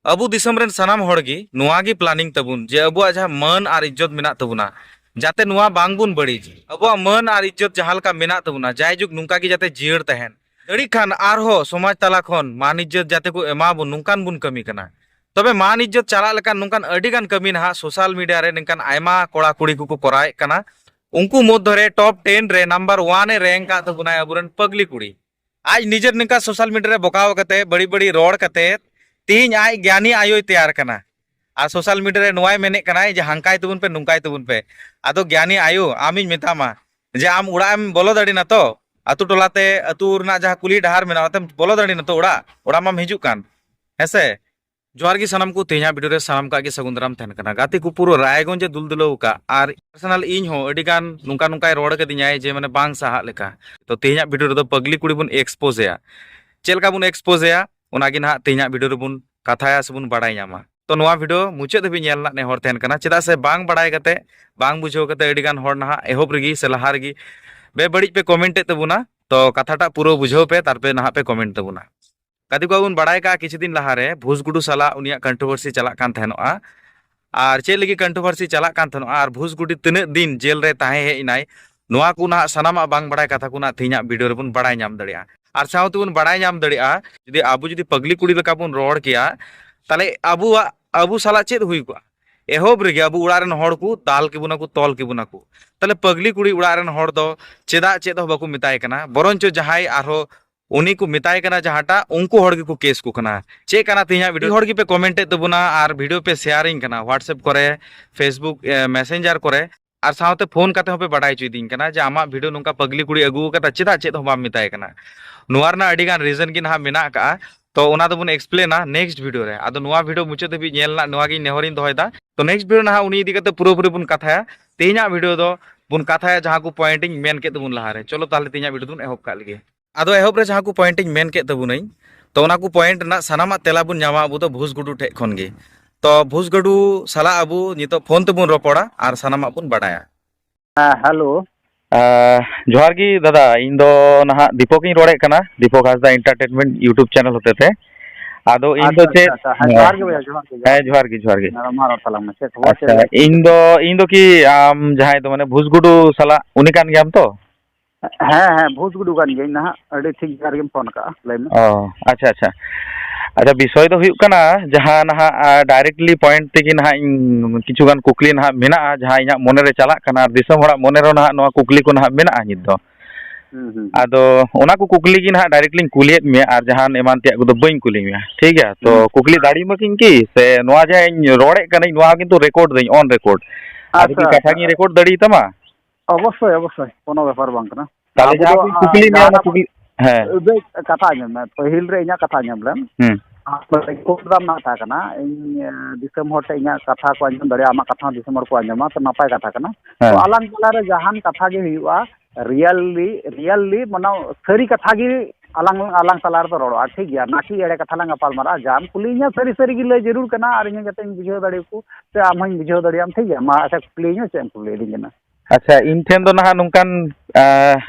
Abu दिसम rain सनाम होड़गी नुआ गी planning तबुन जे अबुआ जहां मान और इज्जत मेना तबुना जाते नुआ बांग बुन बड़ीज अबुआ मान और इज्जत जहां लका मेना तबुना जायजुग नुंका की जाते जियड़ तहन दड़ी खान आरहो समाज तला खन मान इज्जत जाते को एमा बुन नुंकान बुन कमी कना तबे मान इज्जत चला लेकान नुंकान अडिगान कमी नहा सोशल मीडिया रे निकान आयमा कोड़ा कुड़ी को कराए कना उनको मध्य टॉप 10 रे नंबर 1 ए रैंक का तबुना अबुरन पगली कुड़ी आज निजर निका सोशल मीडिया रे बोकाव कते बड़ी बड़ी रोड कते तीन आय ज्ञानी आयो तैयार करना आ सोशल मीडिया रे नोय मेने कना जे हंकाय तबुन पे नुंकाय तबुन पे आदो ज्ञानी आयो आमिन मेतामा जे आम उड़ाम बोलो दाड़ी ना तो अतु टोलाते अतु रना जहां कुली डहार मेना तम बोलो दाड़ी ना तो उड़ा माम हिजु कान हेसे जोहार की सनम को तेजा वीडियो रे सनम का के सगुंदराम तहन कना गाती को पूरो रायगंज दुलदुलो का आर पर्सनल इन हो अडिगान नुंका नुंकाय रोड कदिኛय जे माने बांग साहा लेका तो तेजा वीडियो रे तो पगली कुड़ी बुन एक्सपोज या चेलका बुन एक्सपोज या ओनागी ना तेजा वीडियो रे बुन कथाया सबुन बाडाय ᱧᱟᱢᱟ तो नोआ वीडियो मुचाद धबी नेल ना ने हर तहन कना चेदा से बांग बाडाय कते बांग बुझो कते अडिगान हर ना एहोब रगी से लहा रगी बे बड़ी पे कमेंट तबुना तो कथाटा पूरो बुझो पे तार पे ना पे कमेंट तबुना कदी को बुन बाडाय का किछि दिन लहारे भूसगुडू साला उनिया कंट्रोवर्सी चला कान थेनोआ आर चे लगी कंट्रोवर्सी चला कान थेनोआ आर भूसगुडी तिने दिन जेल रे ताहे हे इनाय नोआ को ना सनामा बांग बाडाय कथा को ना थिना वीडियो रे बुन बाडाय ᱧᱟᱢ दड़िया आर साउते बुन बाडाय ᱧᱟᱢ दड़िया जदि आबु जदि पगली कुड़ी लका बुन रोड किया ताले आबु साला चेद हुई को एहोब रे आबु उड़ा रेन हड़ को दाल के बुना को तोल के बुना को ताले पगली कुड़ी उड़ा रेन हड़ दो चेदा चेद हो बाकू मिताय कना बरंचो जहाय आरो उनी को मिताय कना जहाटा उनको हड़ को केस को कना चे कना तिहा वीडियो हड़ की पे कमेंट तबुना आर वीडियो पे शेयरिंग कना व्हाट्सएप करे फेसबुक मैसेंजर करे आर साउते फोन काते हो पे बाडाय चुदिंग कना जे आमा वीडियो नुका पगली कुड़ी अगु कता चेदा चेद हो बाम मिताय कना नुआरना अडिगान रीजन की ना मेना का तो ओना तो बुन एक्सप्लेना नेक्स्ट वीडियो रे आदो नुआ वीडियो मुचे धबी नेलना नुआ गी नेहरिन दोहयदा तो नेक्स्ट वीडियो ना उनी इदी कते पूरो पूरी बुन कथाया तेना वीडियो दो बुन कथाया जहां को पॉइंटिंग मेन के बुन लहारे चलो ताले तेना वीडियो दुन एहोब का लगे आदो एहोब रे जहां को पॉइंटिंग मेन के तबुनई तो ओना को पॉइंट ना सनामा तेला बुन ᱧᱟᱢᱟ अबु तो भूसगुडू ठे खन गे तो भूसगुडू साला अबु नितो फोन ते बुन रोपड़ा आर सनामा बुन बाडाया हेलो जोहार की दादा इन दो नहा दीपक इन रोड़े कना दीपक हासदा एंटरटेनमेंट यूट्यूब चैनल होते थे आदो इन दो चे जोहार की अच्छा इन दो की आम जहां तो माने भूसगुडू साला उनी कान गयाम तो भूसगुडू कान गे ना अडी ठीक जार गेम फोन का लेम ओ अच्छा अच्छा अच्छा विषय तो हुयुक कना जहां नहा डायरेक्टली पॉइंट तेगी नहा किछु गान कुकली नहा मेना जहां इना मोने रे चला कना दिसम होड़ा मोने रो नहा नोआ कुकली को नहा मेना नित दो आदो ओना को कुकली की नहा डायरेक्टली कुलियत मे आर जहां एमान ते को बइन कुली मे ठीक है तो कुकली दाड़ी मकिन की से नोआ जे रोड़े कना नोआ किंतु रिकॉर्ड दई ऑन रिकॉर्ड आदि की कथा की रिकॉर्ड दड़ी तमा अवश्य अवश्य कोनो व्यापार बांग कना ताले जहां कुकली मे ना कुकली कथा में पहिल रे इना कथा लेम कोदाम ना था कना इन दिसम होटे इना कथा को अंजम दड़े आमा कथा दिसम को अंजमा तो नापाय कथा कना तो आलान तला रे जहान कथा गे हुआ रियली मानो सरी कथा गे आलांग तला रे तो रोड़ा ठीक गया नाकी एड़े कथा लंग पाल मारा जाम कुलीना सरी सरी गे ले जरूर कना आर इना जते बुझाव दड़े को से आम हई बुझाव दड़ियाम ठीक गया मा अच्छा कुलीना से कुली दिन ना अच्छा इन ठेन दो ना नुकान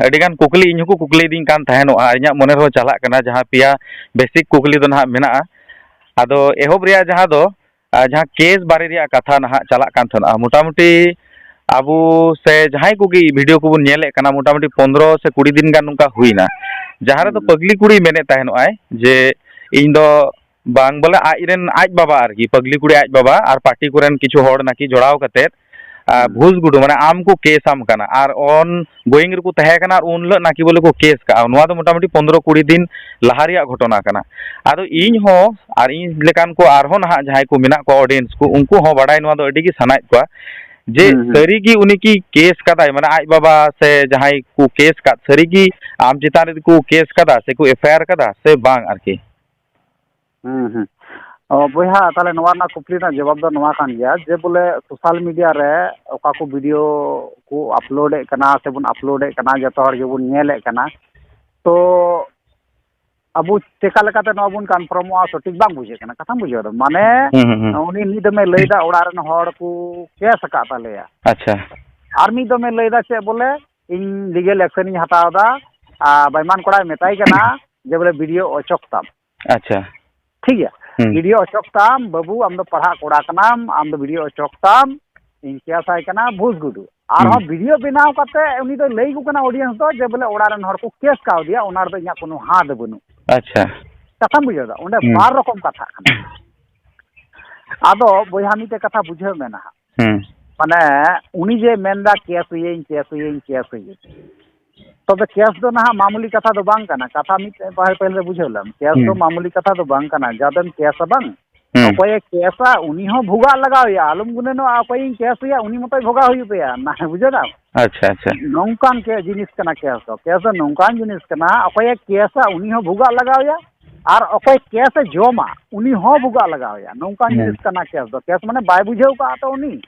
अडिगान कुकली इन को कुकली दिन कान तहनोआ इना मोने रो चला कना जहां पिया बेसिक कुकली दो ना मेना आदो एहोब रिया जहां दो जहां केस बारे रिया कथा ना चला कान थनोआ मोटामुटी आबू से जहां कुगी वीडियो को बुन नेले कना मोटामुटी 15 से 20 दिन गान नुका हुईना जहां रे तो पगली कुड़ी मेने तहनोआ जे इन दो बांग बोले आज बाबा आरकी पगली कुड़ी आज बाबा आर पार्टी कुरेन किछु होड़ नाकी जोड़ाव कते भूसगुडू माने आम को केस आम कना आर ऑन गोइंग रे को तहे कना उन ल नाकी बोले को केस का नोआ तो मोटामुटी 15-20 दिन लहा रिया घटना कना आदो इन हो आर इन लेकान को आर हो ना जहां को मेना को ऑडियंस को उनको हो बड़ाई नोआ दो अडी की सनाय को जे सरी की उनी की केस कदा माने आज बाबा से जहां को केस का सरी की आम चितान रे को केस कदा से को एफआईआर कदा से बांग आरकी बोहा ताले नोआ ना कुपली ना जवाब दो नोआ कान गया जे बोले सोशल मीडिया रे ओका को वीडियो को अपलोड ए कना से बुन अपलोड ए कना जतो हर जे बुन नेले कना तो अबु टेका लकाते नोआ बुन कन्फर्म आ सटीक बांग बुझे कना कथा बुझे दो माने उनी निद में लेदा ओड़ा रन हड़ को केस का तालेया अच्छा आर्मी दो में लेदा से बोले इन लीगल एक्शन इन हटावदा बैमान कोड़ा मेताई कना जे बोले वीडियो अचकता अच्छा ठीक है वीडियो अचोक ताम बाबू आम पढ़ा कोड़ा कनाम आम वीडियो अचोक ताम इन केसाय कना भूस गुडू और वीडियो बनाव कते उनी दो लई को कना ऑडियंस दो जे बोले ओड़ा रन हर को केस काव दिया ओनार दो इया कोनो हाथ बनु अच्छा कथा बुझो दा ओंडे बार रकम कथा कना आदो बोया मिते कथा बुझे मेना माने उनी जे मेनदा केस हुई तबे केस दो ना मामूली कथा दो बांग कना कथा मित पहले बुझेलम केस दो मामूली कथा दो बांग कना जादम केस बांग अकोय केसा उनी हो भुगा लगाव या आलम गुने नो अकोय केस या उनी मतो भुगा हुई पे ना बुझे ना अच्छा अच्छा नौकान के जिनिस कना केस नौकान जिनिस कना अकोय केसा उनी हो भुगा लगाव या और अकोय केस जोमा उनी हो भुगा लगाव या नौकान जिनिस कना केस माने बाय बुझेव का तो उनी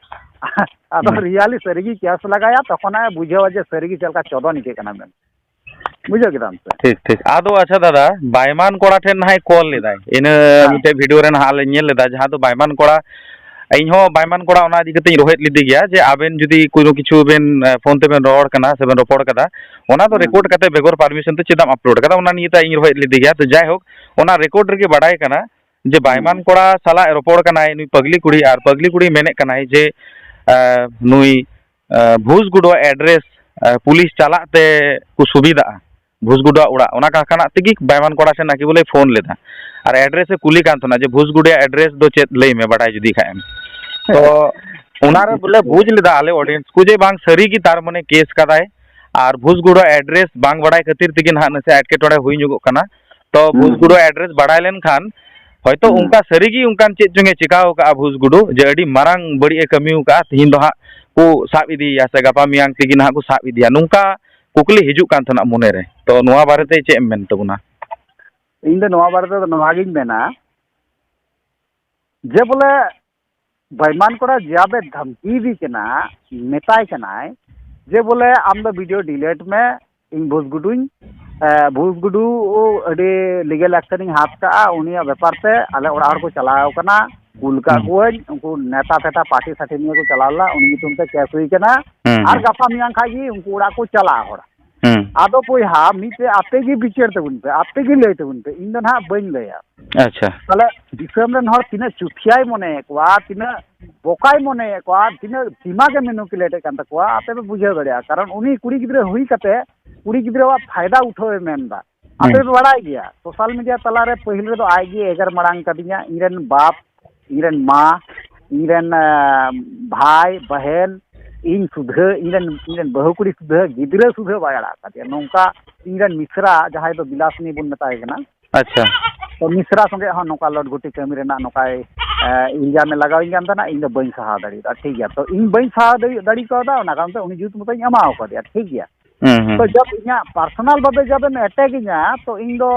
आदो रियली सरीगी केस लगाया तखना बुझेव जे सरीगी चलका चोदन के कना मेन बुझे के दाम से ठीक ठीक आदो अच्छा दादा बायमान कोड़ा ठेन हाय कॉल लेदाय इन मिटे वीडियो रेन हाल नेल लेदा जहां तो बायमान कोड़ा इन हो बायमान कोड़ा ओना इदी कते रोहेत लिदि गया जे आबेन जुदी कोनो किछु बेन फोन ते बेन रोड कना से बेन रोपड़ कदा ओना तो रिकॉर्ड कते बेगर परमिशन ते चेदाम अपलोड कदा ओना निता इन रोहेत लिदि गया तो जाय होक ओना रिकॉर्ड रे बाडाय कना जे बायमान कोड़ा साला रोपड़ कना नुई पगली कुड़ी मेने कना जे नुई भूस गुडो एड्रेस पुलिस चलाते को सुविधा भूसगुड़ा उड़ा ओना का खाना तेगी बायमान कोड़ा से नाकी बोले फोन लेदा और एड्रेस कुली कान थना जे भूसगुड़ा एड्रेस दो चेत लई में बडाय जुदी खाएम तो ओना रे बोले बुझ लेदा आले ऑडियंस को जे बांग सरी की तार मने केस कदाय और भूसगुड़ा एड्रेस बांग बडाय खातिर तेगी ना नसे अटके टोडे हुई जुगो कना तो भूसगुड़ा एड्रेस बडाय लेन खान होयतो उनका सरी की उनकान चेत जोंगे चिकाओ का भूसगुडू जे अडी मारांग बड़ी कमियो का तिहिन दो हा को साब इदी या से गपा मियांग तेगी ना को साब इदिया नुंका कुकली हिजू कान थना मोने रे तो नोआ बारेते चे मेन तबुना इन दो नोआ बारेते नोआ गिन मेना जे बोले बायमान कोड़ा जाबे धमकी दी केना मेताय केनाय जे बोले आम दो वीडियो डिलीट में इन भूसगुडू अडी लीगल एक्शनिंग हाथ का उनिया व्यापार से आले ओड़ा हर को चलाओ कना कुलका कोई उनको नेता फेता पार्टी साथी निये को चलाला उन तुम से केस हुई केना और गपा मियां खागी उनको उड़ा को चला होड़ा आदो कोई हा मीते आते गी बिचेर तबुन पे आते गी लई तबुन पे इन ना बइन लया अच्छा तले दिसम रन हर तिना चुथियाय मने एकवा तिना बोकाय मने एकवा तिना सीमा के मेनुपुलेट कान तकवा आते पे बुझे गड़या कारण उनी कुड़ी गिद्रे हुई कते कुड़ी गिद्रे वा फायदा उठावे मेनदा आते पे बड़ाई गया सोशल मीडिया तला रे पहिले तो आईगी एगर मरांग कदिया इरन बाप इरन माँ इरन भाई बहन इन सुध इरन बहुकुड़ी सुध गिद्रे सुध बायड़ा काते नौका इरन मिश्रा जहां तो बिलासनी बुन मेताय कना अच्छा तो मिश्रा संगे हां नौका लड गुटी कमी रेना नौका इंडिया में लगाव इंगाम तना इन दो बइन सहा दाड़ी ठीक गया तो इन बइन सहा दाड़ी को दा ना काम तो उनी जुत मत एमाव को दिया ठीक गया तो जब इना पर्सनल भाबे जब मैं अटैक इना तो इन दो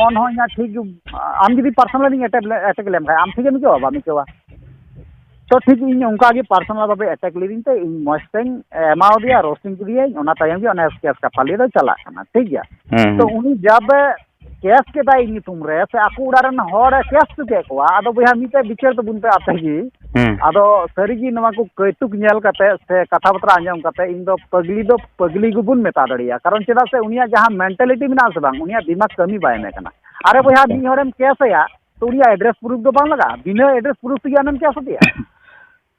मन हो इना ठीक आम जदी पर्सनल इन अटैक लेम भाई आम ठीक है मिको बा मिको तो ठीक इन उनका के पर्सनल भाबे अटैक लेदिन ते इन मस्टिंग एमाव दिया रोस्टिंग दिया ओना तायम भी ओना केस का फाली दो चला कना ठीक गया तो उनी जब केस के दाई नी तुम रे से आकू उड़ारन होर केस के को आदो बया मिते बिचार तो बुन पे आते ही आदो सरीगी नवा को कैतुक नेल कते से कथा बतरा आंजम कते इन दो पगली गु बुन मेता दड़िया कारण चेदा से उनिया जहां मेंटालिटी मिना से बांग उनिया दिमाग कमी बाय में कना अरे बया मी होरम केस या तो उनिया एड्रेस प्रूफ दो बांग लगा बिना एड्रेस प्रूफ के आनन केस दिया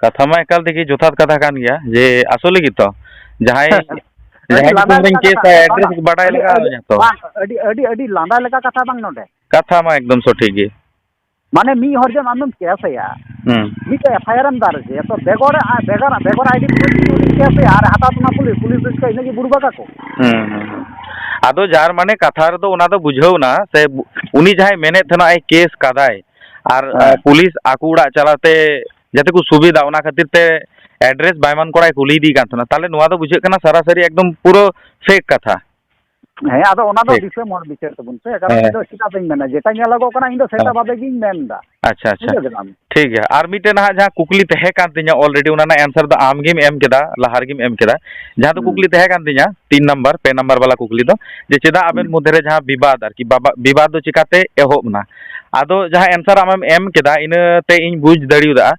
कथा मा एकाल देखि जोथात कथा कान गया जे आसोले की तो जहां एड्रेस बडाय लगा तो अडी अडी अडी लांदा लगा कथा बांग नोडे कथा मा एकदम सठीक गे माने मी हर जन आनम केस या मीते एफआईआर एम दार जे तो बेगर आईडी पुलिस केस या आर हाता तुना पुलिस के इने की बुरबा का को आदो जार माने कथा रे तो ओना तो बुझाव ना से उनी जहां मेने थना आई केस कादाय आर पुलिस आकुड़ा चलाते जाते को सुविधा ओना खातिर ते एड्रेस बायमान कोड़ाय कुली दी कान थना ताले नोवा दो बुझे कना सरासरी एकदम पूरो फेक कथा है आदो ओना दो दिसे मोर बिचार तबुन से कारण दो चिता पेन मेना जेटा न्या लगो कना इन दो सेटा बाबे गिन मेनदा अच्छा अच्छा ठीक है आर मिटे ना जहां कुकली तहे कान तिया ऑलरेडी ओना ना आंसर दो आम गिम एम केदा लहार गिम एम केदा जहां तो कुकली तहे कान तिया 3 नंबर पे नंबर वाला कुकली दो जे चेदा आबेन मध्य रे जहां विवाद आर की विवाद दो चिकाते एहोब ना आदो जहां आंसर आम एम केदा इने ते इन बुझ दड़ियुदा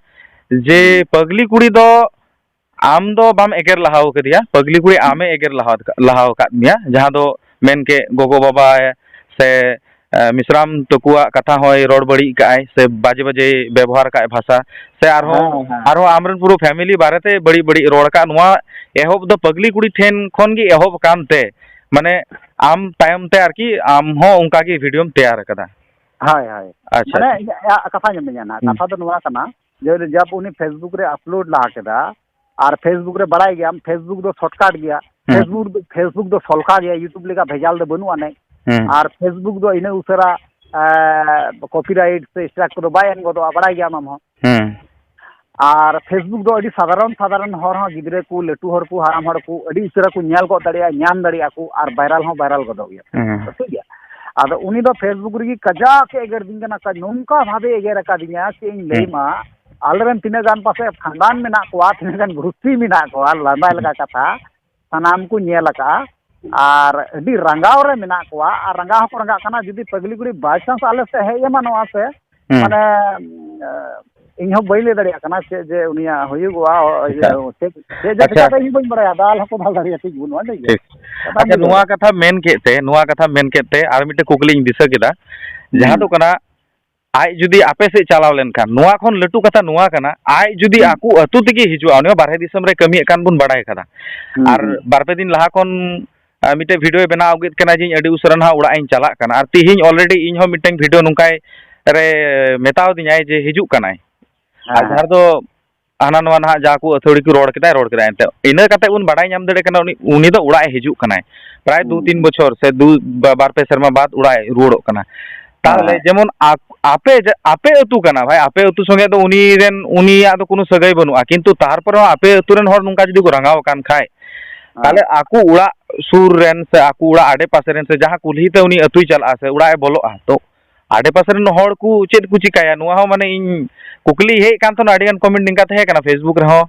जे पगली कुड़ी दो आम दो बाम एगर लहाव कदिया पगली कुड़ी आमे एगर लहाव का मिया जहां दो मेन के गोगो बाबा से मिश्राम तकुआ कथा होय रोड बड़ी काय से बाजे बाजे व्यवहार का भाषा से आरो आमरन पुरो फैमिली बारेते बड़ी बड़ी रोड का नुआ एहोब दो पगली कुड़ी ठेन खन गी एहोब कानते माने आम टाइम ते आरकी आम हो उनका की वीडियो तैयार कदा हाय हाय अच्छा माने कथा जमेना ना कथा तो नुआ कना जे जब उनी फेसबुक रे अपलोड ला केदा और फेसबुक रे बड़ाई गया फेसबुक दो शॉर्टकट गया फेसबुक दो सलका गया यूट्यूब लेका भेजाल दो बनु आने और फेसबुक दो इने उसरा कॉपीराइट से स्ट्राइक को बाय एन गदो बड़ाई गया माम हो और फेसबुक दो अडी साधारण हर हो गिद्रे को लटू हर को हाराम हर को अडी उसरा को न्याल को दड़िया न्याम दड़िया को और वायरल गदो गया ठीक गया आदो उनी दो फेसबुक रे कजा के एगर दिन ना का नोंका भाबे एगर का दिया से इन लेमा आलरेन तिना गान पासे खानदान में ना को तिना गान गुरुसी में ना को लांदा लगा कथा सनाम को न्याल का और अडी रंगाव रे में ना को और रंगाव को रंगा कना जदी पगली गुड़ी बाइचांस आले से है एमा नवा से माने इन हो बैले दड़िया कना से जे उनिया होयुगवा से जे इन बन बड़ा दाल हको दाल दड़िया ठीक बुनवा ठीक अच्छा नुआ कथा मेन केते आर मिटे कुकली दिसा केदा जहां तो कना आई जुदी आपे से चलाव लेनखान नुआ खन लटू कथा नुआ कना आई जुदी आकू अतु तिगी हिजुआ उनी बारहे दिसम रे कमी एकान बुन बड़ाय कदा और बारपे दिन लहा खन मिटे वीडियो बनाव गेद कना जे अडी उसरन हा उड़ा इन चला कना और तिहिं ऑलरेडी इन हो मिटे वीडियो नुकाय रे मेताव दिनाय जे हिजु कनाय और जहां दो हाना नवा ना जाकू अथोड़ी को रोड केदा एंते इना कते उन बड़ाय नाम दड़े कना उनी दो उड़ा हिजु कनाय प्राय 2-3 बछर से 2-2 शर्मा बाद उड़ा रुड़ो कना ताले जेमन आपे अतु कना भाई आपे अतु संगे दो उनी रेन उनिया दो कोनो सगाई बनुआ किंतु तार पर आपे अतु रेन हर नुका जदी को रंगाव कान खाय ताले आकू उड़ा सुर रेन से आकू उड़ा आडे पासे रेन से जहां कुल्ही ते उनी अतुई चला से उड़ा बोलोआ तो आडे पासे रेन हर को चेद को चिकाया नुआ हो माने इन कुकली हे कान तो आडिगन कमेंट निका थे कना फेसबुक रे हो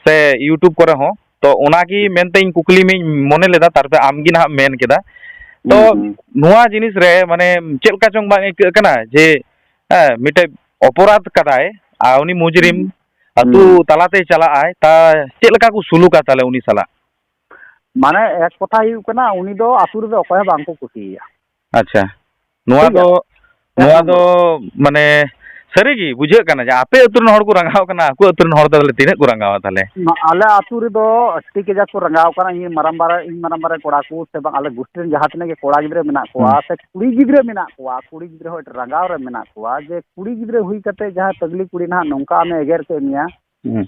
से यूट्यूब करे हो तो ओना की मेनते इन कुकली में मने लेदा तारपे आमगी ना मेन केदा तो नुआ जिनिस रे माने चेलका चंग बांग एक कना जे मिटे अपराध कदाय आ उनी मुजरिम अतु तलाते चला आय ता चेलका को सुलुका ताले उनी साला माने एक कथा हिउ कना उनी दो आसुर दो अकय बांग को कुसिया अच्छा नुआ दो माने सरीगी बुझे कना जे आपे अतुरन हर को रंगाव कना को अतुरन हर दले तिने को रंगाव ताले आले आतु रे दो अट्टी के जा को रंगाव कना इन मरमबारे कोड़ा को से बांग आले गुस्टिन जहां तने के कोड़ा गिद्रे मेना कोआ से कुड़ी गिद्रे मेना कोआ कुड़ी गिद्रे हो रंगाव रे मेना कोआ जे कुड़ी गिद्रे हुई कते जहां तगली कुड़ी ना नोंका में एगर के मिया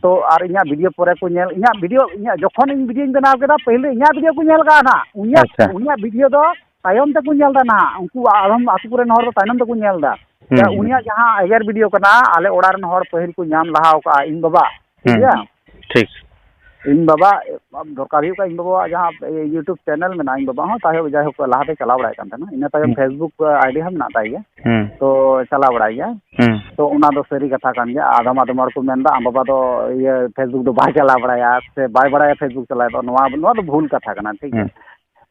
तो और इना वीडियो परे को नेल इना वीडियो जखन इन वीडियो बनाव केदा पहले इना वीडियो को नेल का ना उनिया वीडियो दो तायम ते को नेल दा ना उनको आलम आतु पुरे नहर दो तायम ते को नेल दा उनिया जहां एगर वीडियो कना आले ओड़ा रन हर पहिल को नाम लहाव का इन बाबा ठीक है ठीक इन बाबा दरकार का इन बाबा जहां यूट्यूब चैनल में ना इन बाबा हो ताहे जाय हो लहाते चला बड़ाय कान था इन तायम फेसबुक आईडी हम ना ताई तो चला बड़ाय गया तो उना दो सरी कथा कान गया आदम हर को मेनदा आम बाबा दो ये फेसबुक दो बाय चला बड़ाया से बाय बड़ाया फेसबुक चला तो नवा दो भूल कथा काना ठीक है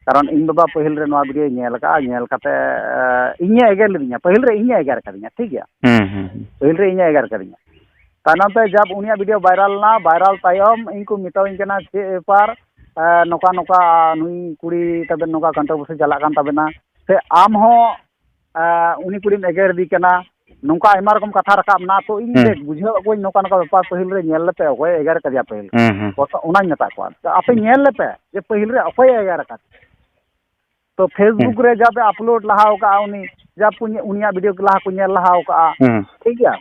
कारण इन बाबा पहिल रे नवा वीडियो नेल काते इन्या एगर लिया पहिल रे इन्या एगर करिया ठीक है पहिल रे इन्या एगर करिया ताना पे जब उनिया वीडियो वायरल तायम इनको मिताविन कना जे पार नोका नोका नुई कुड़ी तबे नोका कंट्रोवर्सी चला कान तबेना से आम हो उनी कुड़ी एगर दी कना नोका आयमा रकम कथा रकाब ना तो इन देख बुझे कोई नोका नोका व्यापार पहिल रे नेल लेपे ओय एगर करिया पहिल तो उना नेता को आपे नेल लेपे जे पहिल रे ओय एगर का तो फेसबुक रे जब अपलोड लहाव का उनी जब उनिया वीडियो के लहा को नेल लहाव का ठीक है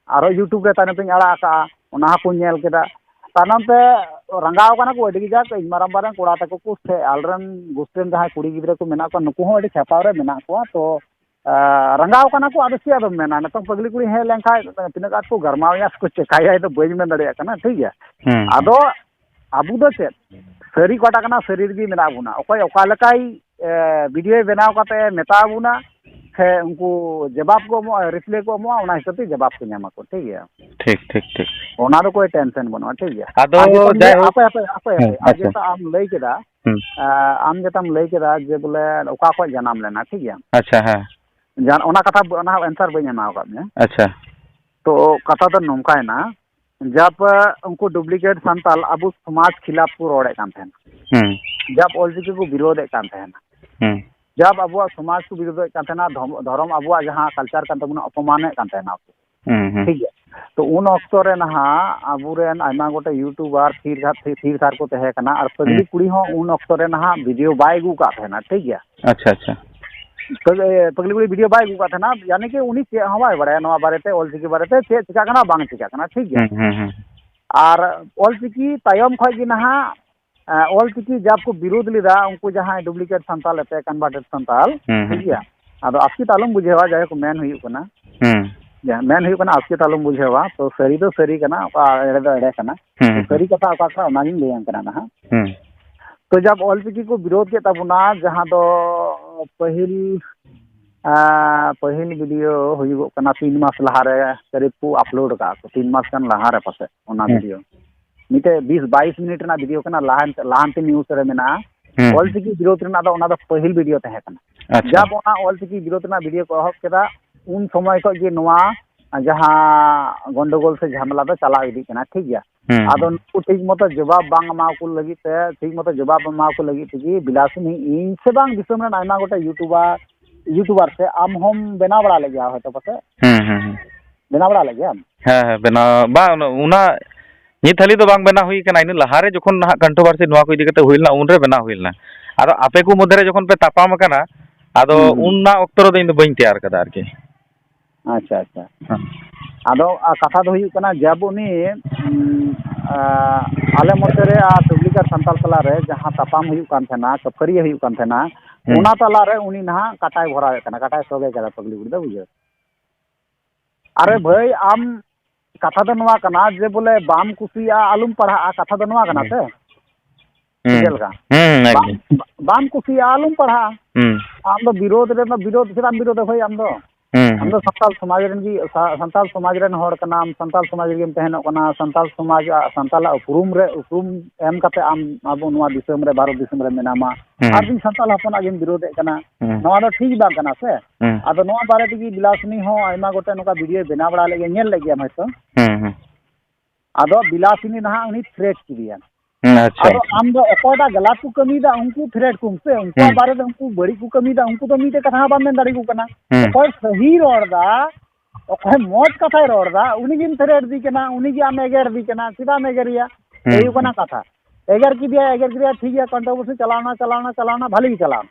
और यूट्यूब रे ताने पे अड़ा का उना को नेल केदा तानम पे रंगाव कना को अडी जा इन माराम बारन कोड़ा तक को से आलरन गुस्टेन जहां कुड़ी गिद्रे को मेना को नुकु हो अडी छापाव रे मेना को तो रंगाव कना को आदसी आदम मेना न तो पगली कुड़ी हे लेंखा तिनक आट को गरमावया को चेकाया तो बई में दड़िया कना ठीक है आदो आबू दो से सरी कोटा कना सरी गी मेना बुना ओकय ओका लकाई वीडियो बनाव काते मेता बुना से उनको जवाब को रिप्लाई को उना हिसाब जवाब को नामा को ठीक है ठीक ओना दो कोई टेंशन बनो ठीक है आदो जाय आपे आज तो आम लई केदा आम जतम लई केदा जे बोले ओका को जनाम लेना ठीक है अच्छा हां जान ओना कथा ओना आंसर बई नामा का ने अच्छा तो कथा तो नोंका है ना जब उनको डुप्लीकेट संताल अब समाज खिलाफ को रोड़े कान थे जब ओलचिकी को विरोध कान थे जब अबुआ समाज को विरोध धर्म अबुआ जहाँ culture kan tabuna अपमाने kan tena ठीक है। तो उन अक्सर रे नहा अबुरेन आयमा गोटे यूट्यूबर थीर थार को तहे कना और पगली कुड़ी हो उन अक्सर रे नहा वीडियो बाय गु का थे ना ठीक है। अच्छा अच्छा पगली कुड़ी वीडियो बाय गु का थे ना यानी कि उनी चे हवाय बड़े नवा बारेते ऑलचिकी बारेते चे चिका कना बांग चिका कना ठीक है। और ऑलचिकी तायम खय gi नहा ऑलचिकी जब को विरोध लेदा उनको जहां डुप्लीकेट संताल एते कन्वर्टेड संताल ठीक है। आदो आपकी तालुम बुझेवा जाय को मेन हुई कना मेन हुई कना आपकी तालुम बुझेवा तो सरी दो सरी कना एड़े दो एड़े कना सरी कथा का नागिन लेयन कना ना। तो जब ऑलचिकी को विरोध के तबुना जहां दो पहिल वीडियो हुई कना 3 मास लहारे करीब को अपलोड का 3 मास कन लहारे पासे ओना वीडियो मिटे 20-22 मिनट ना वीडियो कना लाहानते न्यूज़ रे मेना ऑलचिकी विरोध रेना दो ओना दो पहिल वीडियो तहे कना। जब ओना ऑलचिकी विरोध ना वीडियो को हक केदा उन समय को जे नोआ जहां गंडगोल से झमेला दो चला इदी कना ठीक है। आदो ठीक मतो जवाब बांग मा को लगी ते ठीक मतो जवाब मा को लगी थी बिलासनी इन से बांग दिसम रे आयमा गोटे यूट्यूबर से आम हम बना बड़ा लगे हो तो पसे बना बड़ा लगे हम हाँ बना बा उना नित हली तो बांग बना हुई कना इन लहारे जखन ना कंट्रोवर्सी नोआ को इदी कते हुइलना उनरे बना हुइलना आरो आपे को मधरे जखन पे तापाम कना आदो उनना ऑक्टर दो इन दो बइन तैयार कदा आरके। अच्छा अच्छा आदो कथा दो हुई कना जब उनी आले मधरे डुप्लीकेट संताल तला रे जहां तापाम हुई कान थेना कफरी हुई कान थेना उना तला रे उनी ना काटाय भरा कना काटाय सोगे करा पगली गुड़ दो बुझे। अरे भाई आम कथा दो नवा कना जे बोले बाम कुसिया आलुम पढ़ा कथा दो नवा कना से जेल का बाम कुसिया आलुम पढ़ा आम दो विरोध रे विरोध से विरोध भाई आम दो संताल समाज रन की संताल समाज रन होड़ कना संताल समाज रे तहनो कना संताल समाज संताल उपरूम एम कते आम अब नवा दिसम रे भारत दिसम रे मेनामा आर दिन संताल हपन आगिन विरोध कना नवा दो ठीक बा कना से आदो नवा बारे की बिलासनी हो आयमा गोटे नका वीडियो बना बड़ा लगे नेल लगे हम तो आदो बिलासनी नहा उनी थ्रेट किदिया आदो आम दो अकोडा गलत को कमीदा उनको थ्रेट कुम से उनको बारे दो उनको बड़ी को कमीदा उनको तो मीते कथा बा में दाड़ी को कना और सही रोड़दा ओखे मोज कथा रोड़दा उनी गिन थ्रेट दी कना उनी gi आम एगर दी कना सीधा मेगरिया एयु कना कथा एगर की दिया ठीक है कंट्रोवर्सी चलाना भले ही चलाओ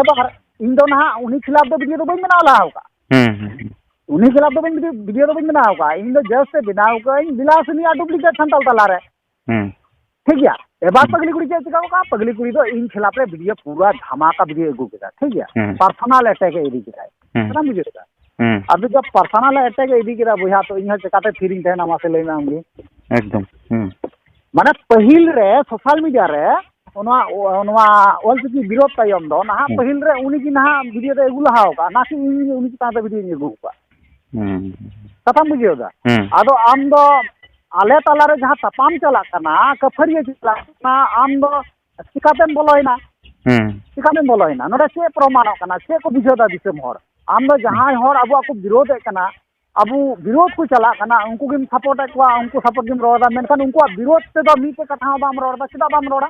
एबार इन दो ना उनी खिलाफ दो वीडियो दो बई बनाव लाव का उनी खिलाफ दो वीडियो दो बई बनाव का इन दो जस्ट से बनाव का इन बिलासनी डुप्लीकेट संताल तला रे ठीक है। एबार पगली कुड़ी के चिका का पगली कुड़ी दो इन खिलाफ रे वीडियो पूरा धमाका वीडियो एगु केदा ठीक है। पर्सनल अटैक इदी केदा ना बुझे केदा अब जब पर्सनल अटैक इदी केदा बुझा तो इन चिकाते फिरिंग तहना मासे लेना हमगे एकदम माने पहिल रे सोशल मीडिया रे ओनवा ऑलचिकी विरोध तायम दो ना पहिल रे उनी की ना वीडियो दे एगु लहाव का ना कि उनी की ताते वीडियो एगु का कथा बुझियो दा आदो आम दो आले तला रे जहां तपाम चला कना कफरिया चला ना आम दो चिकातेम बोलोइना नोरे से प्रमाण कना से को बुझो दा दिसम हर आम दो जहां हर अबु को विरोध कना अबु विरोध को चला कना उनको गिम सपोर्ट को उनको सपोर्ट गिम रोड़ा मेनखान उनको विरोध से दो मीते कथा बाम रोड़ा सीधा बाम रोड़ा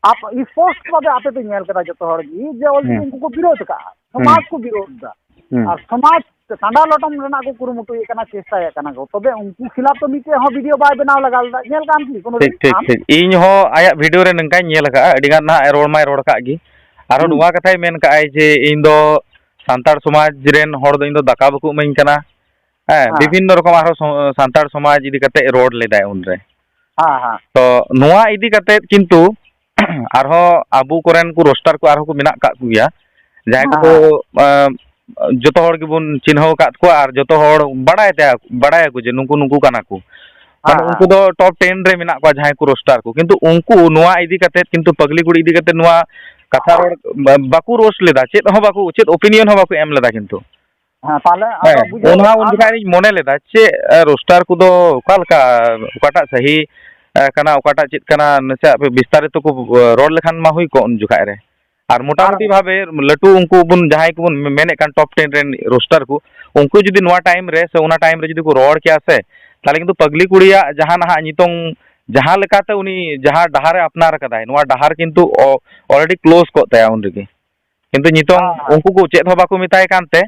आप स्पोर्ट्स को आपे तो नेल कदा जतो हर गी जे ओल उनको को विरोध का समाज को विरोध दा और समाज कांडा लटम रेना को कुरुमुटु एकना चेष्टा एकना को तबे उनको खिलाफ तो मीते हो वीडियो बाय बनाव लगाल दा नेल काम की कोनो ठीक इन हो आया वीडियो रे नंका नेल का अडिगान ना रोड माय रोड का गी आरो नुवा कथाय मेन का आई जे इन दो सांतार समाज रेन होड़ दो इन दो दाका बकु मइन कना विभिन्न रकम आरो सांतार समाज इदी कते रोड लेदाय उन रे हां तो नुवा इदी कते किंतु आरो आबु कोरेन को रोस्टर को आरो को मिना का कुया जाय को जोतो हड़ गिबुन चिन्हव कात को आर जोतो हड़ बड़ाय को जे नुंकु काना को उनको दो टॉप 10 रे मिना को जहां को रोस्टर को किंतु उनको नुआ इदी कते किंतु पगली गुड़ी इदी कते नुआ कथा रोड बाकू रोस्ट लेदा चेत हो बाकू चेत ओपिनियन हो बाकू एम लेदा किंतु हां ताले उनहा उन दिखाई मोने लेदा चे रोस्टर को दो कालका ओकाटा सही कना ओकाटा चेत कना नसे विस्तारित को रोड लेखान मा हुई को उन जुखाय रे और मोटामुटी भावे लटू उनको बुन जहां को मेने कान टॉप 10 रेन रोस्टर को उनको जदी नोआ टाइम रे से उना टाइम रे जदी को रोड किया से ताले किंतु पगली कुड़िया जहां ना नितों जहाँ लेकाते उनी जहाँ डहारे अपनार कदाय नोआ डहार किंतु ऑलरेडी क्लोज को तया उन रेगे किंतु नितोंग उनको को चेत हो बाको मिताय कानते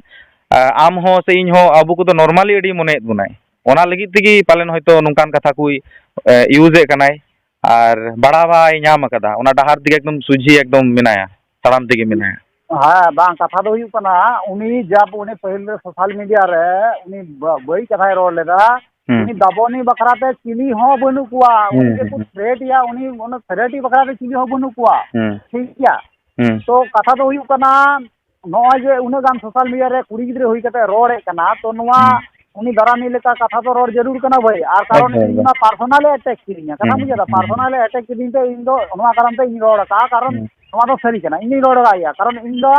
आम हो से इन हो अबु को तो नॉर्मली एडी मने बुनाय ओना लगी तिगी पालन होयतो नोंकान कथा को यूज ए कनाय और बड़ावाय नाम कदा ओना डहार दिगे एकदम सुझी एकदम मिनाया तड़ाम दिगे मिनाया हाँ बांग कथा दो हुई कना उनी जब उनी पहले सोशल मीडिया रे उनी बड़ी कथा रोड लेदा उनी दबोनी बखराते चिली हो बनु कुआ उनके कुछ थ्रेट या उनी उन थ्रेट बखराते चिली हो बनु कुआ ठीक क्या तो कथा दो हुई कना नॉय जे उन गान सोशल मीडिया रे कुड़ी गिद्रे हुई कते रोड कना तो नोआ उनी दरानी लेका कथा तो रोड जरूर कना भाई आर कारण इना पर्सनल अटैक किरिया कथा मुझे दा पर्सनल अटैक किदिन ते इन दो नोआ कारण ते इन रोड का कारण नोआ दो सरी कना इन रोड आया कारण इन दो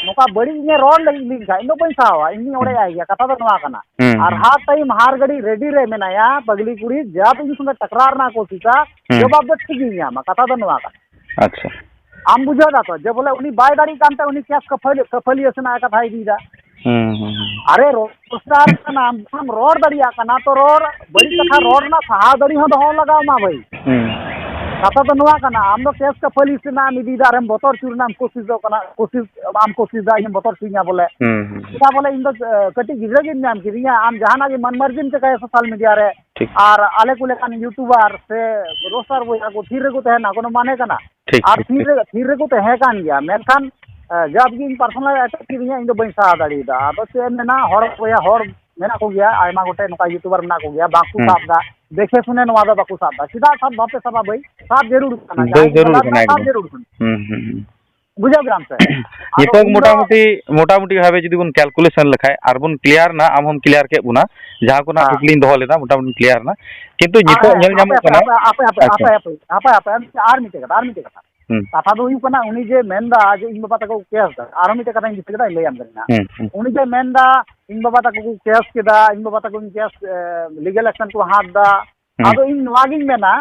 नोका बड़ी इन रोड लगी लिंक इन दो पैसा हुआ इन ओडे आया कथा तो नोआ कना और हाथ टाइम हार गड़ी रेडी रे मेनाया पगली कुड़ी जब इन संगे टकरार ना कोशिशा जवाब दो ठीक ही मा कथा तो नोआ का अच्छा आम बुझा दा तो जे बोले उनी बाय दाड़ी कानते उनी केस कफली असना कथा ही दीदा अरे रोस्टार का नाम हम रोड दड़िया कना तो रोड बड़ी कथा रोड ना सहा दड़ी हो दो लगाओ मा भाई कथा तो नुआ कना आम दो केस कफली से नाम दीदा हम बतौर चूर नाम कोशिश दो कना कोशिश आम कोशिश दा हम बतौर चूर बोले क्या बोले इन दो कटी गिरे गिन नाम किरिया आम जहाना की मनमर्जी से कहे सोशल मीडिया रे और आले को लेकान यूट्यूबर से रोस्टार वो को थीर को तहना कोनो माने कना और थीर को तहे कान गया मेनखान जब इन पर्सनल अटैक किरिया इन दो बई सा दाड़ी दा तो से मेना हर कोया हर मेना को गया आयमा गोटे नका यूट्यूबर मेना को गया बाकू साब दा देखे सुने नवा दा बाकू साब दा सीधा सब बापे सब भाई साब जरूर कना साब जरूर बुझा ग्राम से नितोग मोटामुटी भावे जदि बुन कैलकुलेशन लखाय आर बुन क्लियर ना आम हम क्लियर के बुना जहां को ना कुकलिन दोहो लेदा मोटामुटी क्लियर ना किंतु नितो नेल जामो कना आपे आर मिटे कथा कथा दो हुई कना उनी जे मेनदा जे इन बाबा तको केस दा आरो मिटे कथा इन दिसकेदा ले आम करना उनी जे मेनदा इन बाबा तको केस केदा इन बाबा तको केस लीगल एक्शन को हाथ दा आदो इन नवागिन मेना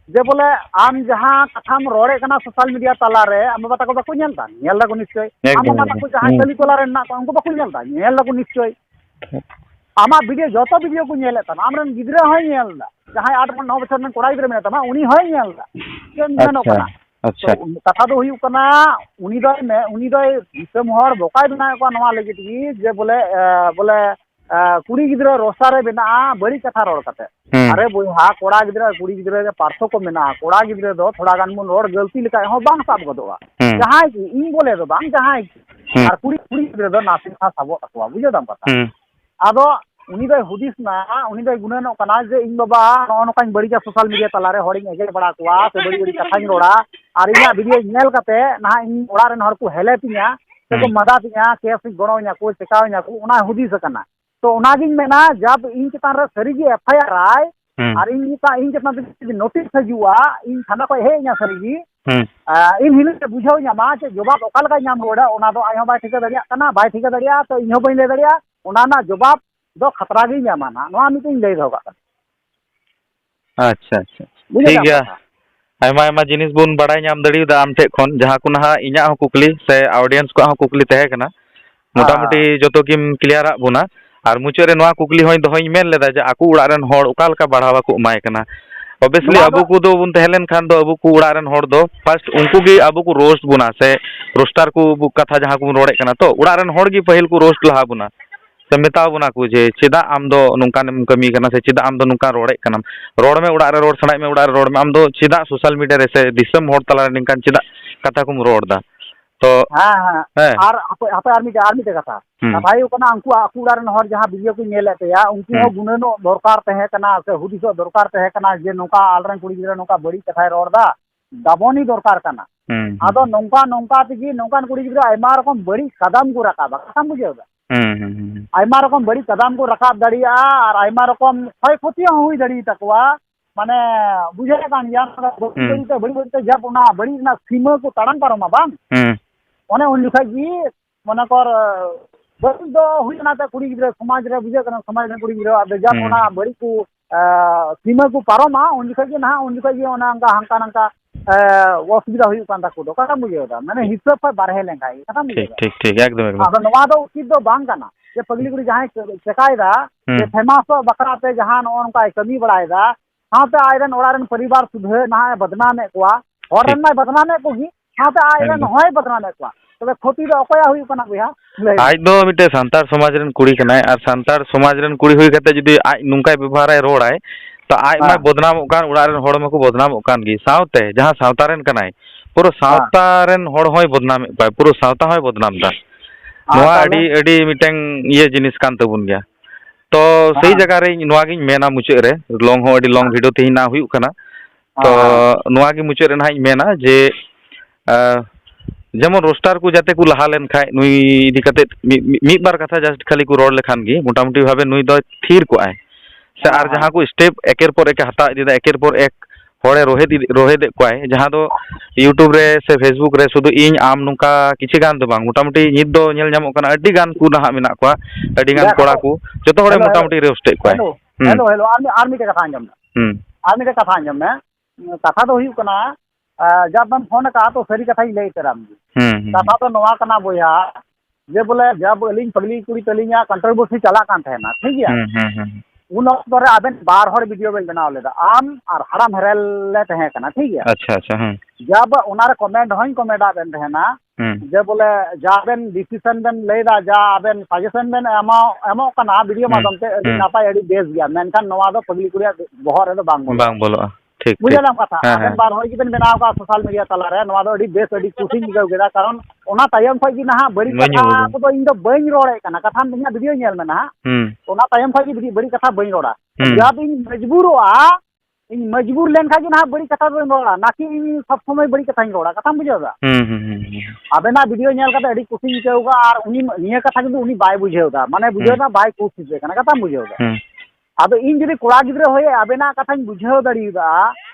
जे बोले आम जहां कथाम रोड़े कना सोशल मीडिया तला रे आम बाबा तको बाको नेलता नेल लागो निश्चय आम बाबा तको जहां चली तला रे ना उनको बाको नेलता नेल लागो निश्चय आमा वीडियो जो वीडियो को नेले ता आमरन गिदरे होय नेलदा जहां 8-9 बछर में कोड़ा गिदरे मेना ता उनी होय नेलदा केन जनो कना अच्छा कथा दो हुई कना उनी दो दिसम हर बोकाय बना को नवा लगी की जे बोले बोले कुड़ी गिदरा रोसा रे बना बड़ी कथा रोड कते अरे बोहा कोड़ा गिदरा कुड़ी गिदरा के पार्थो को मेना कोड़ा गिदरा दो थोड़ा गान मुन रोड गलती लिखा हो बांग साब गदोवा जहां की इन बोले दो बांग जहां और कुड़ी गिदरा दो नासिन था सबो तकवा बुझे दम कथा आदो उनी दो हुदिस ना उनी दो गुननो कना जे इन बाबा नो नो काइन बड़ी सोशल मीडिया तलारे होरिंग एगे बड़ा कुआ से बड़ी बड़ी कथा रोड़ा और इना वीडियो नेल कते ना इन ओड़ा रेन हर को हेले पिया से को मदा पिया केस गणो냐 को चेकाव냐 को उना हुदिस कना तो उनागिन मेना जब इन चितान रे सरीगी एफआईआर आय और इन चितान नोटिस हजुआ इन थाना को हेኛ सरीगी इन हिल से बुझाव냐 मा जे जवाब ओका लगा नाम रोड़ा ओना दो आयो बाय ठिका दरिया कना बाय ठिका दरिया तो इहो बई ले दरिया ओना ना जवाब दो खतरा गी नामा नोआ मिटिंग ले दो अच्छा अच्छा ठीक गया आयमा आयमा जिनिस बुन बड़ाय नाम दड़ी दा आम ठे खन जहां को ना इना हो कुकली से ऑडियंस को हो कुकली तहे कना मोटामुटी जतो किम क्लियर आ बुना और मुचे रे नोआ कुकली होय दोहई मेन लेदा जे आकू उड़ा रेन होड़ उकालका बढ़ावा को माय कना ऑब्वियसली अबु को दो बुन तहलेन खान दो अबु को उड़ा रेन होड़ दो फर्स्ट उनको गी अबु को रोस्ट बुना से रोस्टर को कथा जहां को रोड़े कना तो उड़ा रेन होड़ गी पहिल को रोस्ट लहा बुना से मेता बुना को जे चेदा आम दो नुकान कमी कना से चेदा आम दो नुका रोड़े कना रोड में उड़ा रे रोड सड़ाई में उड़ा रे रोड में आम दो चेदा सोशल मीडिया रे से दिसम होड़ तला निकान चेदा कथा को रोड दा तो हां हां और आपे आर्मी ते कथा भाई कना अंकु आकुड़ा रे हर जहां वीडियो को नेले ते या उनको हो गुणनो दरकार तहे कना से हुदिसो दरकार तहे कना जे नोका आलरन कुड़ी गिरा नोका बड़ी कथा रोड दा दाबोनी दरकार कना आदो नोका नोका तिगी नोकान कुड़ी गिरा आयमा रकम बड़ी कदम को रखा कथा बुझेदा आयमा रकम बड़ी कदम को रखाब दाड़िया और आयमा रकम क्षय क्षति हुई दाड़ी तकवा माने बुझे कान या बड़ी बड़ी जब ना बड़ी ना सीमा को ताड़न पारमा बांग ओने उन लिखा जी मने कर बड़ी दो हुई ना त कुड़ी गिरा समाज रे बुझे कना समाज रे कुड़ी गिरा जब ओना बड़ी को सीमा को पारमा उन लिखा जी ना उन लिखा जी ओना अंका हंका नंका असुविधा हुई कान ताको दो कथा बुझेदा माने हिसाब पर बारहे लेंगाई कथा बुझे ठीक ठीक एकदम आदो नवा दो उचित दो बांग कना जे पगली कुड़ी जहां चकायदा जे फेमस बकराते जहां ओनका कमी बढ़ायदा साथ आयरन ओरारन परिवार सुधे ना बदनामे को और माय बदनामे को ही साथ आयरन होय बदनामे को तबे क्षति दो अकोया हुई कना बुया आज दो मिटे सांतार समाज रन कुड़ी कनाय और सांतार समाज रन कुड़ी हुई कते जदी आज नुंकाय व्यवहार रोड़ाय तो आज मा बदनाम ओकान उड़ा रन होड़ मको बदनाम ओकान गी सावते जहां सावतारन कनाय पूरा सावतारन होड़ होय बदनाम पाय पूरा सावता होय बदनाम दा नोआ अडी अडी मिटेंग ये जिनिस कान तबुन गया तो सही जगह रे नोआ गिन मेना मुचे रे लॉन्ग हो अडी लॉन्ग वीडियो तेही ना हुई कना तो नोआ गी मुचे रे ना मेना जे जेमन रोस्टार को जाते को लहा लेन खाय नुई इदी कते मी बार कथा जस्ट खाली को रोड लेखान गी मोटामुटी भाबे नुई दो थीर को आय से आर जहां को स्टेप एकेर पर एक हता इदा एकेर पर एक होड़े रोहेद को आय जहां दो यूट्यूब रे से फेसबुक रे सुदु इन आम नुका किछि गान दो बांग मोटामुटी नित दो नेल जामो कना अड्डी गान को नहा मेना को अड्डी गान कोड़ा को जतो होड़े मोटामुटी रेस्टे को आय हेलो हेलो आर्मी के कथा अंजम आर्मी के कथा अंजम में कथा दो हुई कना जब हम फोन का तो सरी कथा ही ले तरम कथा तो नवा कना बोया जे बोले जब अलिंग पगली कुड़ी तलिंगा कंट्रोवर्सी चला कान थे ना ठीक है उन वक्त रे आबेन बार हर वीडियो बेल बनाव लेदा आम और हराम हेरेल ले तहे कना ठीक है अच्छा अच्छा जब उनारे कमेंट होइन कमेंट आबेन थे ना जे बोले जाबेन डिसीजन बेन लेदा जा आबेन सजेशन बेन एमो कना वीडियो माध्यम ते अडी नापाय अडी बेस गया मेनखान नवा दो पगली कुड़िया बहर रे दो बांग बोलो ठीक बुझलाम कथा आबेन बार होय गिबेन बनाव का सोशल मीडिया तला रे नवा दो अडी बेस अडी कुसी निगौ गेदा कारण ओना तायम खय gi ना बड़ी कथा को तो इन दो बइन रोड़े कना कथा बिना वीडियो नेल में ना ओना तायम खय gi बड़ी कथा बइन रोड़ा जब इन मजबूरवा इन मजबूर लेन खा gi ना बड़ी कथा बइन रोड़ा ना कि सब समय बड़ी कथा इन रोड़ा कथा बुझेगा आबेना वीडियो नेल कते अडी कुसी निगौगा और उनी निया कथा किंतु उनी बाय बुझेगा माने बुझेगा बाय कुसी कना कथा बुझेगा अब इन जुदी कोड़ा गिद्रे होय आबेना कथा बुझाव दड़ीदा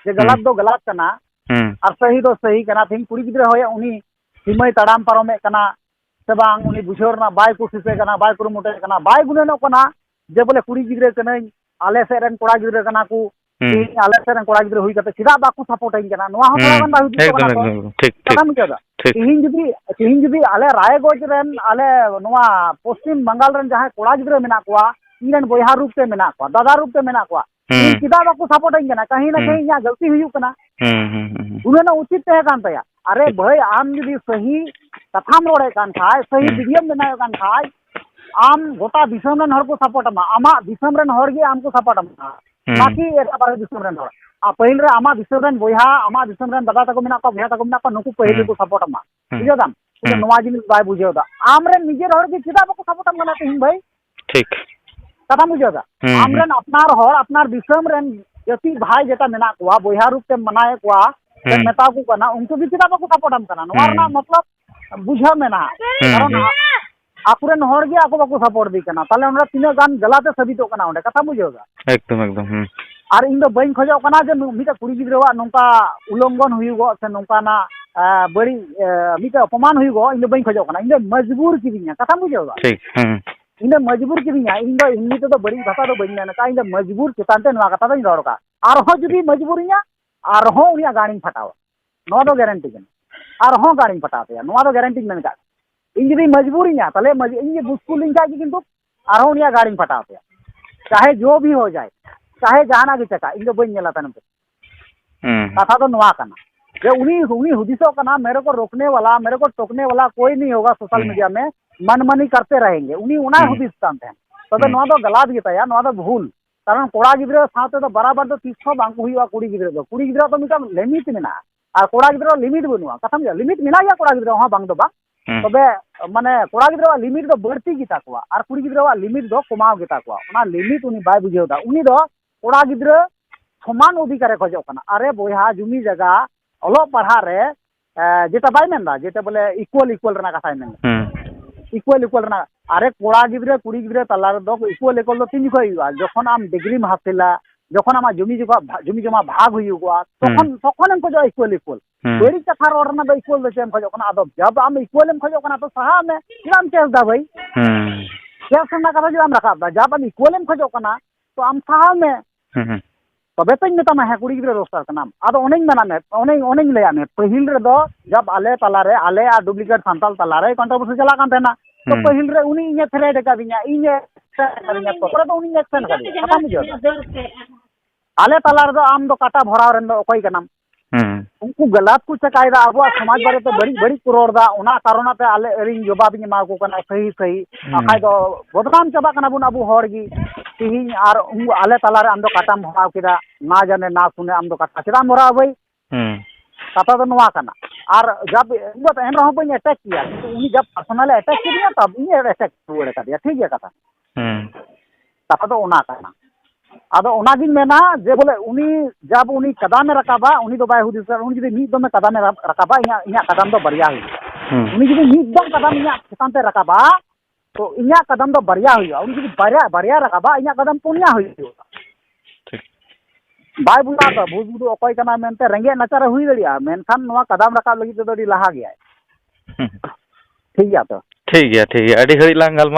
जे गलत दो गलत कना और सही दो सही कना थिन कुड़ी गिद्रे होय उनी सीमाय तड़ाम पारमे कना से बांग उनी बुझावरना बाय कोशिशे कना बाय कुरुमुटे कना बाय गुनेनो कना जे बोले कुड़ी गिद्रे कना आले से रन कोड़ा गिद्रे कना को आले से रन कोड़ा गिद्रे हुई कते सिदा बाकू सपोर्ट इन कना नोआ हो गन बा हुई कना ठीक ठीक तिहिन जुदी आले रायगंज रन आले नोआ पश्चिम बंगाल रन जहां कोड़ा गिद्रे मेना कोआ इन बोहा रूप से मेना को दादा रूप से मेना को सीधा बाकू सपोर्ट इन कना कहीं ना कहीं या गलती हुई कना उन्हें ना उचित तहे कान तया अरे भाई आम जुदी सही कथाम रोड़े कान खाय सही वीडियो बनाय कान खाय आम गोटा दिसम रन हर को सपोर्ट मा आमा दिसम रन हर गे आम को सपोर्ट मा बाकी एटा बारे दिसम रन हर आ पहिल रे आमा दिसम रन बोहा आमा दिसम रन दादा तको मेना को भैया तको मेना को नुकु पहिल को सपोर्ट मा बुझोदाम नवा जिनिस बाय बुझेदा आम रे निजेर हर के सीधा बाकू सपोर्ट मा ना हिं भाई ठीक कथा बुझेगा आम रन अपनार हर अपनार दिसम रन जति भाई जेटा मेना कोआ बोहा रूप ते मनाए कोआ मेता को कना उनको भी सीधा बाकू सपोर्टम कना नोरना मतलब बुझा मेना कारण आकुरेन हर गे आको बाकू सपोर्ट दी कना ताले हमरा तीना गान गलाते सबितो कना ओंडे कथा बुझेगा एकदम और इन दो बइन खजो कना जे मिटा कुड़ी गिद्रवा नोंका उल्लंघन हुईगो से नोंका ना बड़ी मिटा अपमान हुईगो इन दो बइन खजो कना इन दो मजबूर किदिया कथा बुझेगा ठीक इन मजबूर किदिया इन तो बड़ी भाषा दो बइन ना इन मजबूर चितानते नवा कथा दो रोड़ का और हो जुदी मजबूरिया और हो उनिया गाड़ी फटावा नवा दो गारंटी कना और हो गाड़ी फटाते नवा दो गारंटी मेन का इन जुदी मजबूरिया तले इन मुश्किल इन का किंतु और हो उनिया गाड़ी फटाते चाहे जो भी हो जाए चाहे जहाना के चका इन दो बइन नेला तन कथा तो नवा कना जे उनी हुदिसो कना मेरे को रोकने वाला मेरे को टोकने वाला कोई नहीं होगा सोशल मीडिया में मनमनी करते रहेंगे उनी उना हुदिस कान थे तबे नवा दो गलत गिताया नवा दो भूल कारण कोड़ा गिद्रे साथे तो बराबर दो 300 बांको हुआ कुड़ी गिद्रे तो मिटा लिमिट मेना और कोड़ा गिद्रे लिमिट बनुआ कथम जे लिमिट मेना या कोड़ा गिद्रे हां बांग दो बा तबे माने कोड़ा गिद्रे लिमिट दो बढ़ती गिता कोआ और कुड़ी गिद्रे लिमिट दो कमाव गिता कोआ ओना लिमिट उनी बाय बुझेउदा उनी दो कोड़ा गिद्रे समान अधिकार खजो कना अरे बोया जुमी जगह ओलो पढ़ा रे जेटा बाय मेनदा जेटा बोले इक्वल रना कथा मेन इक्वल रना अरे कोड़ा गिद्रे कुड़ी गिद्रे तला रे दो इक्वल दो तीन जखो हुआ जखन आम डिग्री में हासिला जखन आमा जमी जमा भाग हुआ तखन हम खजो इक्वल बड़ी कथा रोड़ना दो इक्वल दो चेम खजो कना आदो जब आम इक्वल में खजो कना तो सहा में किराम चेस दा भाई चेस ना कथा जो आम रखा दा जब आम इक्वल में खजो कना तो आम सहा में तबे तो मेता है कुड़ी गिद्रे रोस्टार कना आदो ओनेኝ मेना में ओनेኝ लया में पहिल रे दो जब आले तला रे आले आ डुप्लीकेट सांताल तला रे कंट्रोवर्सी चला कान तेना तो पहिल रे उनी इने थ्रेड का दिया इने करिया तो उनी एक्शन कर कथा मुझे आले तला रे आम दो काटा भराव रेन दो अकोय कनाम उनको गलत को चकायदा अब समाज बारे तो बड़ी बड़ी को रोड़ा ओना कारणते आले अरिंग जवाब इन मा को कना सही सही आखाय दो बदनाम चबा कना बुन अबु हर गी तिहिन आर उनको आले तला रे आम दो काटाम भराव किदा ना जाने ना सुने आम दो काटा चदा भराव भाई कथा तो नवा कना और जब इन एन रहो बई अटैक किया तो उनी जब पर्सनल अटैक किया तब इन अटैक रुआड़ का दिया ठीक है कथा कथा तो ओना कना आदो ओनागिन मेना जे बोले उनी जब उनी कदम रकाबा उनी दो बाय हुदिस उनी जदि मीद दम कदम रकाबा इया कदम दो बरिया हुई उनी जदि मीद दम कदम इया चेतान ते रकाबा तो इया कदम दो बरिया हुई उनी जदि बरिया रकाबा इया कदम पुनिया हुई ठीक बाय बुला तो बुजु अकोय कना मेनते रेंगे नचार हुई दड़िया मेनखान नवा कदम रकाब लगी तो लहा गया ठीक गया तो ठीक है अड़ी घड़ी लांग गलमारा